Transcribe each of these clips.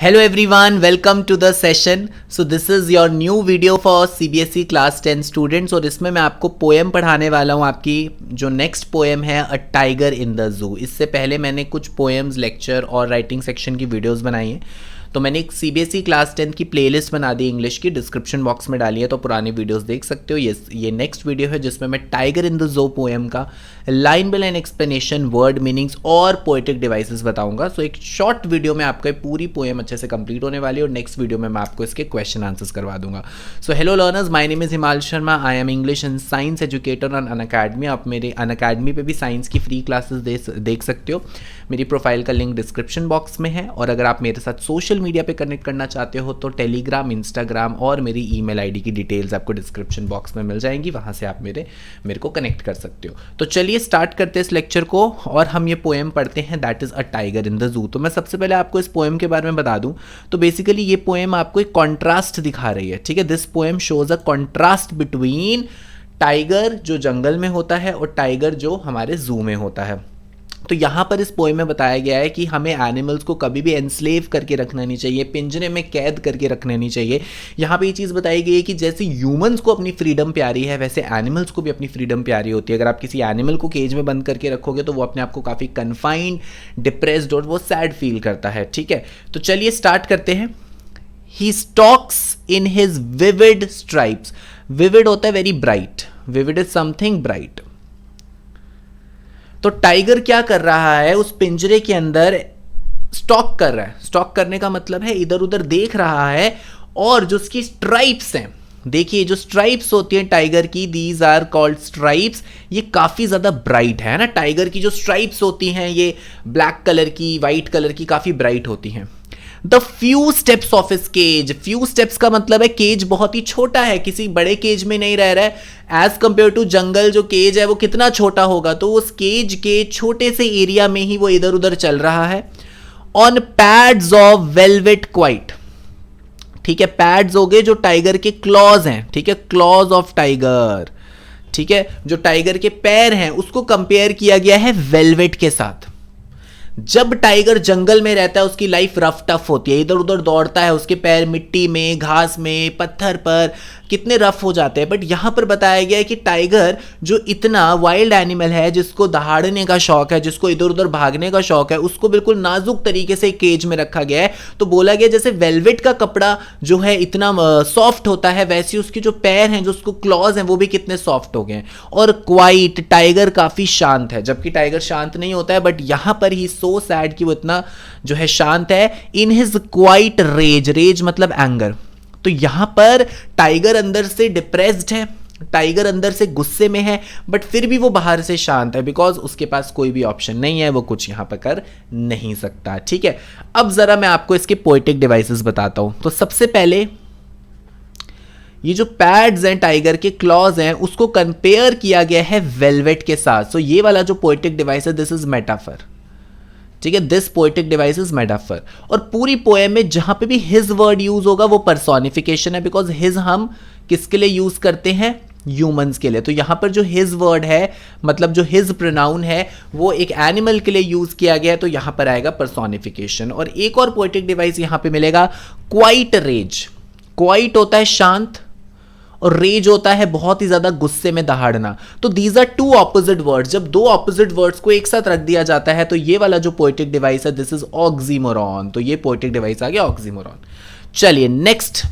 Hello everyone, welcome to the session. So this is your new video for CBSE class 10 students और इसमें मैं आपको poem पढ़ाने वाला हूँ। आपकी जो नेक्स्ट पोएम है अ टाइगर इन द जू। इससे पहले मैंने कुछ पोएम्स, लेक्चर और राइटिंग सेक्शन की वीडियोस बनाई हैं। तो मैंने एक CBSE क्लास 10 की प्लेलिस्ट बना दी इंग्लिश की, डिस्क्रिप्शन बॉक्स में डाली है, तो पुरानी वीडियोस देख सकते हो। ये नेक्स्ट वीडियो है जिसमें मैं tiger in the zoo poem का line by line explanation, word meanings और पोएटिक डिवाइसेस बताऊंगा। सो एक शॉर्ट वीडियो में आपका पूरी पोएम अच्छे से कंप्लीट होने वाली है और नेक्स्ट वीडियो में मैं आपको इसके क्वेश्चन आंसर्स करवा दूंगा। So hello learners, my name is Himal Sharma. I am English and science educator on Unacademy. आप मेरे अनअकैडमी पे भी साइंस की फ्री क्लासेस देख सकते हो। मेरी प्रोफाइल का लिंक डिस्क्रिप्शन बॉक्स में है और अगर आप मेरे साथ सोशल मीडिया पे कनेक्ट करना चाहते हो तो टेलीग्राम, इंस्टाग्राम और मेरी ईमेल आईडी की डिटेल्स आपको डिस्क्रिप्शन बॉक्स में मिल जाएंगी। वहाँ से आप मेरे को कनेक्ट कर सकते हो। तो चलिए स्टार्ट करते हैं इस लेक्चर को और हम ये पोएम पढ़ते हैं, that is a tiger in the जू। तो मैं सबसे पहले आपको इस पोएम के बारे में बता दूं तो बेसिकली ये पोएम आपको एक कॉन्ट्रास्ट दिखा रही है, ठीक है। This poem shows a contrast between tiger जो जंगल में होता है और टाइगर जो हमारे जू में होता है। तो यहाँ पर इस पोएम में बताया गया है कि हमें एनिमल्स को कभी भी एनस्लेव करके रखना नहीं चाहिए, पिंजरे में कैद करके रखना नहीं चाहिए। यहाँ पे ये चीज़ बताई गई है कि जैसे ह्यूमंस को अपनी फ्रीडम प्यारी है वैसे एनिमल्स को भी अपनी फ्रीडम प्यारी होती है। अगर आप किसी एनिमल को केज में बंद करके रखोगे तो वो अपने आप को काफ़ी कन्फाइंड, डिप्रेस्ड और वो सैड फील करता है, ठीक है। तो चलिए स्टार्ट करते हैं। He stalks in his vivid stripes. Vivid होता है very bright, vivid is something bright. तो टाइगर क्या कर रहा है, उस पिंजरे के अंदर स्टॉक कर रहा है। स्टॉक करने का मतलब है इधर उधर देख रहा है और जो उसकी स्ट्राइप्स हैं, देखिए जो स्ट्राइप्स होती हैं टाइगर की, दीज आर कॉल्ड स्ट्राइप्स। ये काफ़ी ज़्यादा ब्राइट है ना। टाइगर की जो स्ट्राइप्स होती हैं ये ब्लैक कलर की, वाइट कलर की, काफ़ी ब्राइट होती हैं। The few steps of his cage. Few steps का मतलब है केज बहुत ही छोटा है, किसी बड़े केज में नहीं रह रहा है। एज कंपेयर टू जंगल जो केज है वो कितना छोटा होगा, तो उस केज के छोटे से एरिया में ही वो इधर उधर चल रहा है। On pads of velvet quite, ठीक है। पैड्स हो गए जो टाइगर के क्लॉज हैं, ठीक है, क्लॉज ऑफ टाइगर, ठीक है। जो टाइगर के पैर हैं उसको कंपेयर किया गया है वेलवेट के साथ। जब टाइगर जंगल में रहता है उसकी लाइफ रफ टफ होती है, इधर उधर दौड़ता है, उसके पैर मिट्टी में, घास में, पत्थर पर कितने रफ हो जाते हैं। बट यहां पर बताया गया है कि टाइगर जो इतना वाइल्ड एनिमल है, जिसको दहाड़ने का शौक है, जिसको इधर उधर भागने का शौक है, उसको बिल्कुल नाजुक तरीके से केज में रखा गया है। तो बोला गया जैसे वेलवेट का कपड़ा जो है इतना सॉफ्ट होता है, वैसे उसके जो पैर हैं, जो उसको क्लॉज हैं, वो भी कितने सॉफ्ट हो गए हैं। और क्वाइट, टाइगर काफी शांत है, जबकि टाइगर शांत नहीं होता है, बट यहां पर ही सो सैड कि वो इतना जो है शांत है। In his quiet rage, rage मतलब एंगर। तो यहां पर टाइगर अंदर से डिप्रेस्ड है, टाइगर अंदर से गुस्से में है, बट फिर भी वो बाहर से शांत है, बिकॉज उसके पास कोई भी ऑप्शन नहीं है, वो कुछ यहां पर कर नहीं सकता, ठीक है। अब जरा मैं आपको इसके पोएटिक डिवाइसेस बताता हूं। तो सबसे पहले ये जो पैड्स हैं टाइगर के, क्लॉज हैं, उसको कंपेयर किया गया है वेलवेट के साथ। सो ये वाला जो पोएटिक डिवाइस है, दिस इज मेटाफर, ठीक है। This poetic device is metaphor. और पूरी पोएम में जहां पे भी हिज वर्ड यूज होगा वो पर्सोनिफिकेशन है, बिकॉज हिज हम किसके लिए यूज करते हैं, ह्यूमंस के लिए। तो यहां पर जो हिज वर्ड है, मतलब जो हिज प्रोनाउन है, वो एक एनिमल के लिए यूज किया गया है, तो यहां पर आएगा पर्सोनिफिकेशन। और एक और पोएटिक डिवाइस यहां पे मिलेगा, क्वाइट रेज। क्वाइट होता है शांत और रेज होता है बहुत ही ज्यादा गुस्से में दहाड़ना। तो these are two opposite words. जब दो ऑपोजिट वर्ड्स को एक साथ रख दिया जाता है तो ये वाला जो पोएटिक डिवाइस है, दिस इज ऑक्सीमोरॉन। तो ये पोएटिक डिवाइस आ गया ऑक्सीमोरॉन। चलिए नेक्स्ट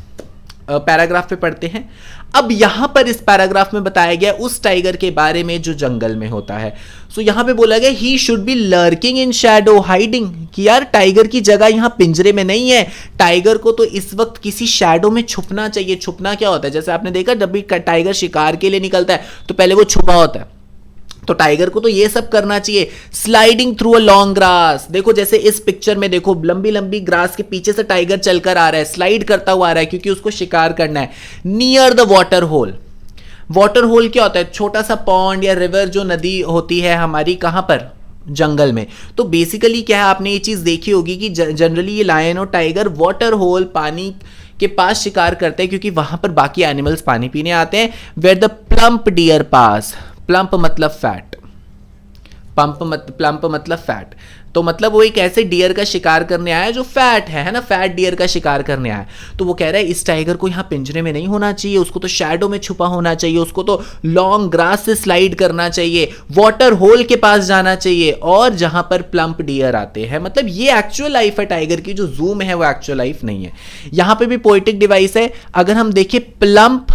पैराग्राफ पे पढ़ते हैं। अब यहां पर इस पैराग्राफ में बताया गया उस टाइगर के बारे में जो जंगल में होता है। सो यहां पे बोला गया ही should B lurking in Shadow hiding, कि यार टाइगर की जगह यहां पिंजरे में नहीं है, टाइगर को तो इस वक्त किसी शैडो में छुपना चाहिए। छुपना क्या होता है, जैसे आपने देखा जब भी टाइगर शिकार के लिए निकलता है तो पहले वो छुपा होता है, तो टाइगर को तो ये सब करना चाहिए। Sliding through a long grass, देखो जैसे इस पिक्चर में देखो लंबी लंबी ग्रास के पीछे से टाइगर चलकर आ रहा है, स्लाइड करता हुआ आ रहा है क्योंकि उसको शिकार करना है। Near the water hole. Water hole क्या होता है, छोटा सा पॉन्ड या रिवर, जो नदी होती है हमारी, कहां पर, जंगल में। तो बेसिकली क्या है, आपने ये चीज देखी होगी कि जनरली ये लायन और टाइगर वाटर होल, पानी के पास शिकार करते हैं क्योंकि वहां पर बाकी एनिमल्स पानी पीने आते हैं। Where the plump deer pass, plump मतलब फैट, प्लम्प मतलब फैट। तो मतलब वो एक ऐसे डियर का शिकार करने आया जो फैट है ना, फैट डियर का शिकार करने आया। तो वो कह रहा है इस टाइगर को यहाँ पिंजरे में नहीं होना चाहिए, उसको तो शैडो में छुपा होना चाहिए, उसको तो लॉन्ग ग्रास से स्लाइड करना चाहिए, वाटर होल के पास जाना चाहिए, और जहां पर प्लम्प डियर आते हैं। मतलब ये एक्चुअल लाइफ है टाइगर की, जो जू में है वो एक्चुअल लाइफ नहीं है। यहां पे भी पोएटिक डिवाइस है। अगर हम देखें प्लम्प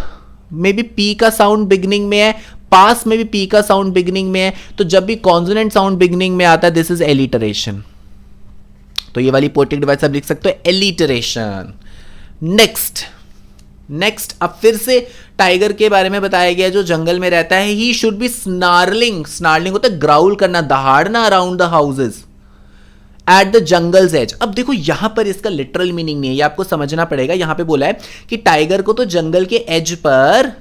में भी पी का साउंड बिगनिंग में है, पास में भी पी का साउंड बिगनिंग में है, तो जब भी कॉन्सोनेंट साउंड बिगनिंग में आता है दिस इज एलिटरेशन। तो ये वाली पोएटिक डिवाइस आप लिख सकते हो एलिटरेशन। नेक्स्ट अब फिर से टाइगर के बारे में बताया गया जो जंगल में रहता है। He should be snarling, snarling होता है ग्राउल करना, दहाड़ना around the houses at the jungle's edge. अब देखो यहां पर इसका लिटरल मीनिंग नहीं है, ये आपको समझना पड़ेगा। यहां पे बोला है कि टाइगर को तो जंगल के एज पर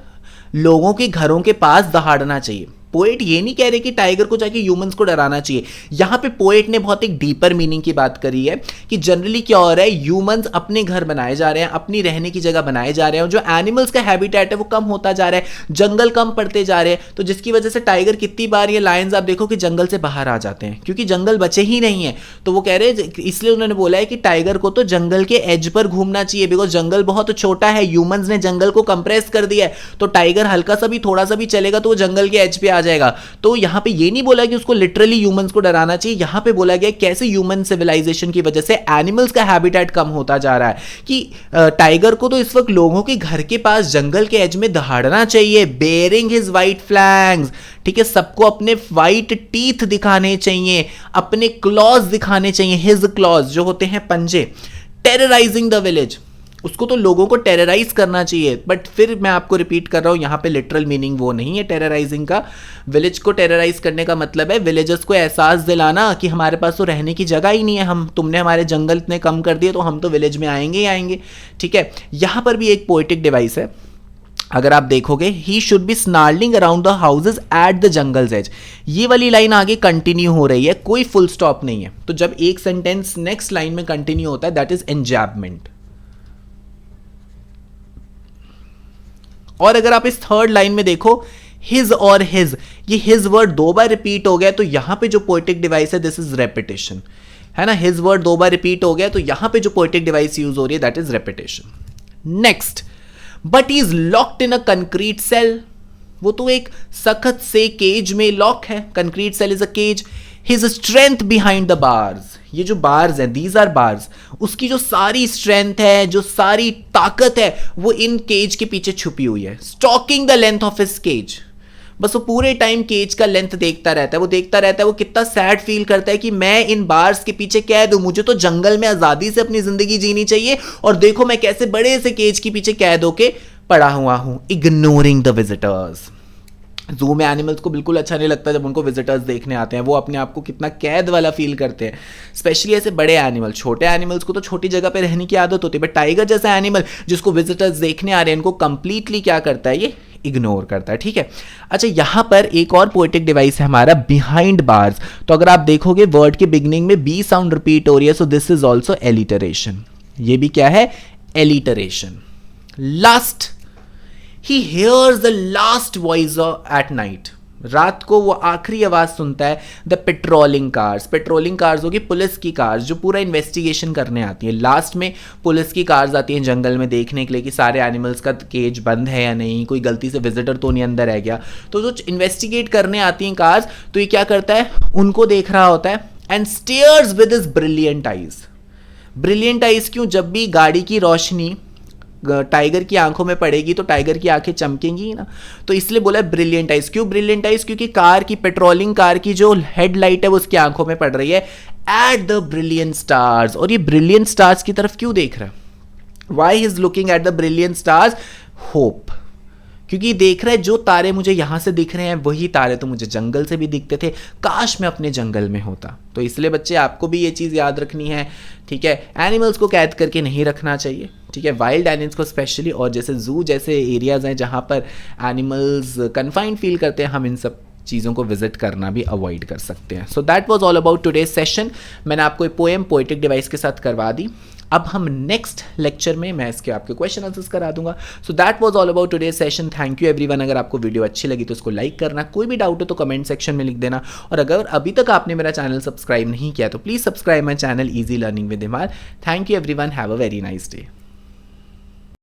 लोगों के घरों के पास दहाड़ना चाहिए। पोएट ये नहीं कह रहे कि टाइगर को जाके ह्यूमंस को डराना चाहिए। यहां पे पोएट ने बहुत एक डीपर मीनिंग की बात करी है कि जनरली क्या हो रहा है, ह्यूमंस अपने घर बनाए जा रहे हैं, अपनी रहने की जगह बनाए जा रहे हैं, और जो एनिमल्स का हैबिटेट है वो कम होता जा रहा है, जंगल कम पड़ते जा रहे हैं। तो जिसकी वजह से टाइगर कितनी बार ये लायंस आप देखो कि जंगल से बाहर आ जाते हैं, क्योंकि जंगल बचे ही नहीं है। तो वो कह रहे हैं, इसलिए उन्होंने बोला है कि टाइगर को तो जंगल के एज पर घूमना चाहिए, बिकॉज जंगल बहुत छोटा है, ह्यूमंस ने जंगल को कंप्रेस कर दिया है। तो टाइगर हल्का सा भी, थोड़ा सा भी चलेगा तो वो जंगल के एज पे आ जाएगा। तो यहां पे ये नहीं बोला कि उसको लिटरली ह्यूमंस को डराना चाहिए, यहां पे बोला गया कैसे ह्यूमन सिविलाइजेशन की वजह से एनिमल्स का हैबिटेट कम होता जा रहा है, कि टाइगर को तो इस वक्त लोगों के घर के पास जंगल के एज में दहाड़ना चाहिए, बेयरिंग हिज वाइट फ्लैंग्स। ठीक है, सबको अपने वाइट टीथ दिखाने चाहिए, अपने क्लॉज दिखाने चाहिए, हिज क्लॉज जो होते हैं पंजे। टेरराइजिंग द विलेज, उसको तो लोगों को टेरराइज करना चाहिए। बट फिर मैं आपको रिपीट कर रहा हूं, यहां पे लिटरल मीनिंग वो नहीं है टेरराइजिंग का। विलेज को टेरराइज करने का मतलब है विलेजर्स को एहसास दिलाना कि हमारे पास तो रहने की जगह ही नहीं है, तुमने हमारे जंगल इतने कम कर दिए तो हम तो विलेज में आएंगे ही आएंगे। ठीक है, यहां पर भी एक पोएटिक डिवाइस है। अगर आप देखोगे, he should be snarling around the houses at the jungle's edge, ये वाली लाइन आगे कंटिन्यू हो रही है, कोई फुल स्टॉप नहीं है। तो जब एक सेंटेंस नेक्स्ट लाइन में कंटिन्यू होता है दैट इज एंजैबमेंट। और अगर आप इस थर्ड लाइन में देखो, हिज और हिज, ये हिज वर्ड दो बार रिपीट हो गया, तो यहां पे जो पोएटिक डिवाइस है दिस इज रेपिटेशन, है ना। हिज वर्ड दो बार रिपीट हो गया, तो यहां पे जो पोएटिक डिवाइस यूज हो रही है that is repetition. Next, but he is locked in a concrete cell, वो तो एक सख्त से केज में लॉक है, concrete cell is a cage. His strength behind the bars, ये जो बार्स हैं दीज आर बार्स, उसकी जो सारी स्ट्रेंथ है, जो सारी ताकत है, वो इन केज के पीछे छुपी हुई है। Stalking the length of his cage, बस वो पूरे टाइम केज का लेंथ देखता रहता है, वो देखता रहता है, वो कितना सैड फील करता है कि मैं इन बार्स के पीछे कैद हूं, मुझे तो जंगल में आजादी से अपनी जिंदगी जीनी चाहिए, और देखो मैं कैसे बड़े से केज के पीछे कैद होके पड़ा हुआ हूं। इग्नोरिंग द विजिटर्स, जू में एनिमल्स को बिल्कुल अच्छा नहीं लगता जब उनको विजिटर्स देखने आते हैं, वो अपने आप को कितना कैद वाला फील करते हैं, स्पेशली ऐसे बड़े एनिमल। छोटे एनिमल्स को तो छोटी जगह पे रहने की आदत होती है, बट टाइगर जैसा एनिमल जिसको विजिटर्स देखने आ रहे हैं, इनको कंप्लीटली क्या करता है, ये इग्नोर करता है। ठीक है, अच्छा यहां पर एक और पोएटिक डिवाइस है हमारा, बिहाइंड बार्स। तो अगर आप देखोगे वर्ड के बिगनिंग में बी साउंड रिपीट हो रही है, so this is also alliteration, ये भी क्या है, alliteration. Last, he hears the last voice at night, रात को वो आखिरी आवाज सुनता है, the patrolling cars. Patrolling cars होगी पुलिस की कार्स जो पूरा इन्वेस्टिगेशन करने आती है। लास्ट में पुलिस की कार्स आती हैं जंगल में देखने के लिए कि सारे एनिमल्स का केज बंद है या नहीं, कोई गलती से विजिटर तो नहीं अंदर रह गया। तो जो इन्वेस्टिगेट करने आती हैं कार्स, तो ये क्या करता है, उनको देख रहा होता है, and stairs with his brilliant eyes. Brilliant eyes क्यों, जब भी गाड़ी की रोशनी टाइगर की आंखों में पड़ेगी तो टाइगर की आंखें चमकेंगी ना, तो इसलिए बोला ब्रिलियंट आइज। क्यों ब्रिलियंट आइज, क्योंकि कार की, पेट्रोलिंग कार की जो हेडलाइट है वो उसकी आंखों में पड़ रही है एट द ब्रिलियंट स्टार्स। और ये ब्रिलियंट स्टार्स की तरफ क्यों देख रहा है, why he is looking at the brilliant stars, hope, क्योंकि देख रहा है जो तारे मुझे यहां से दिख रहे हैं वही तारे तो मुझे जंगल से भी दिखते थे, काश मैं अपने जंगल में होता। तो इसलिए बच्चे आपको भी ये चीज़ याद रखनी है, ठीक है। एनिमल्स को कैद करके नहीं रखना चाहिए, ठीक है, वाइल्ड एनिमल्स को स्पेशली, और जैसे जू जैसे एरियाज हैं जहाँ पर एनिमल्स कन्फाइंड फील करते हैं, हम इन सब चीज़ों को विजिट करना भी अवॉइड कर सकते हैं। So that was all about today's session. मैंने आपको एक पोएम पोएटिक डिवाइस के साथ करवा दी। अब हम नेक्स्ट लेक्चर में मैं इसके आपके क्वेश्चन आंसर्स करा दूंगा. So that was all about today session. Thank you everyone. अगर आपको वीडियो अच्छी लगी तो उसको लाइक करना, कोई भी डाउट हो तो कमेंट सेक्शन में लिख देना, और अगर अभी तक आपने मेरा चैनल सब्सक्राइब नहीं किया तो please subscribe my channel easy learning with Himal. Thank you everyone. Have a very nice day.